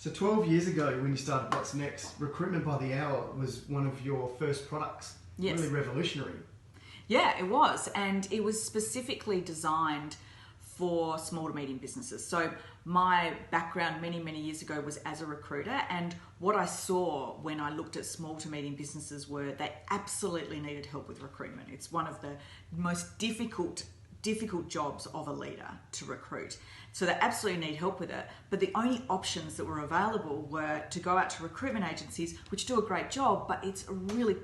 So 12 years ago when you started What's Next, recruitment by the hour was one of your first products. Yes. Really revolutionary. Yeah, it was. And it was specifically designed for small to medium businesses. So my background many, many years ago was as a recruiter, and what I saw when I looked at small to medium businesses were they absolutely needed help with recruitment. It's one of the most difficult jobs of a leader to recruit. So they absolutely need help with it. But the only options that were available were to go out to recruitment agencies, which do a great job, but it's really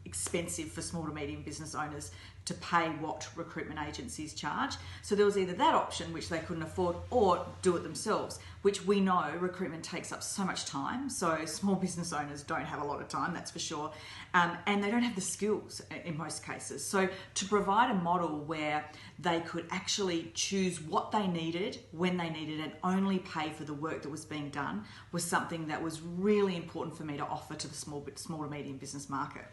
expensive for small to medium business owners to pay what recruitment agencies charge. So there was either that option, which they couldn't afford, or do it themselves, which we know recruitment takes up so much time. So small business owners don't have a lot of time, that's for sure. And they don't have the skills in most cases. So to provide a model where they could actually choose what they needed, when they needed it, and only pay for the work that was being done was something that was really important for me to offer to the small to medium business market.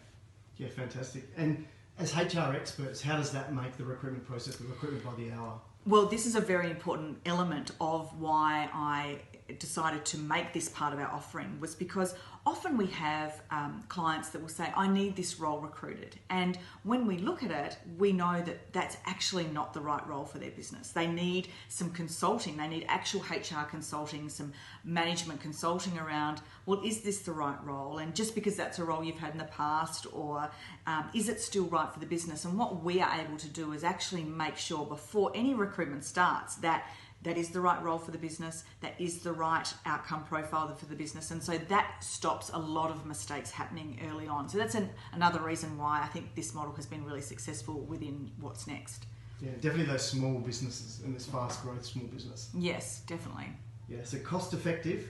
Yeah, fantastic. And as HR experts, how does that make the recruitment process, the recruitment by the hour? Well, this is a very important element of why I decided to make this part of our offering, was because often we have clients that will say, I need this role recruited. And when we look at it, we know that that's actually not the right role for their business. They need some consulting. They need actual HR consulting, some management consulting around, well, is this the right role? And just because that's a role you've had in the past, or is it still right for the business? And what we are able to do is actually make sure before any recruitment starts that is the right role for the business, that is the right outcome profile for the business. And so that stops a lot of mistakes happening early on. So that's another reason why I think this model has been really successful within What's Next. Yeah, definitely those small businesses and this fast growth small business. Yes, definitely. Yeah, so cost effective.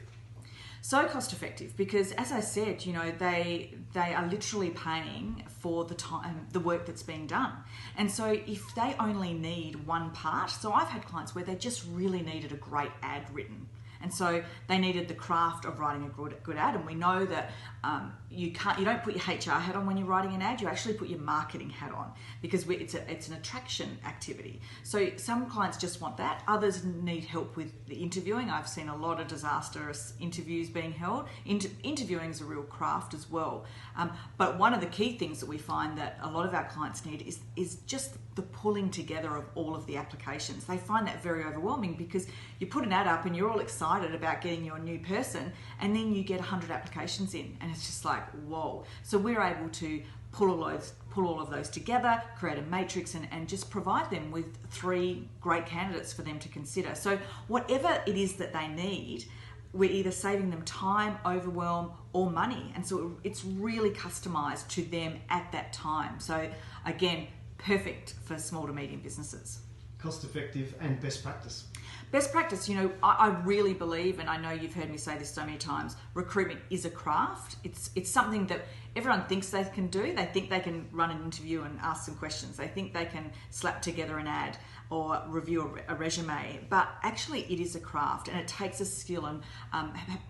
So cost effective because, as I said, you know, they are literally paying for the time, the work that's being done. And so if they only need one part, so I've had clients where they just really needed a great ad written. And so they needed the craft of writing a good ad. And we know that you don't put your HR hat on when you're writing an ad. You actually put your marketing hat on because it's an attraction activity. So some clients just want that. Others need help with the interviewing. I've seen a lot of disastrous interviews being held. Interviewing is a real craft as well. But one of the key things that we find that a lot of our clients need is just the pulling together of all of the applications. They find that very overwhelming because you put an ad up and you're all excited about getting your new person, and then you get 100 applications in, and it's just like, whoa. So we're able to pull all of those together, create a matrix, and just provide them with 3 great candidates for them to consider. So whatever it is that they need, we're either saving them time, overwhelm, or money. And so it's really customized to them at that time. So again, perfect for small to medium businesses. Cost effective and best practice. Best practice, you know, I really believe, and I know you've heard me say this so many times, recruitment is a craft. It's something that everyone thinks they can do. They think they can run an interview and ask some questions. They think they can slap together an ad or review a resume. But actually it is a craft, and it takes a skill. And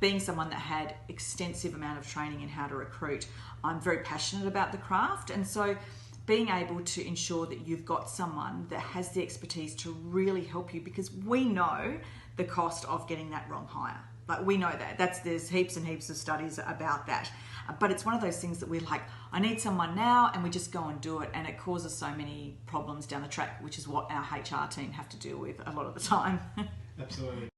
being someone that had extensive amount of training in how to recruit, I'm very passionate about the craft. And so being able to ensure that you've got someone that has the expertise to really help you, because we know the cost of getting that wrong hire. Like, we know that. There's heaps and heaps of studies about that. But it's one of those things that we're like, I need someone now, and we just go and do it, and it causes so many problems down the track, which is what our HR team have to deal with a lot of the time. Absolutely.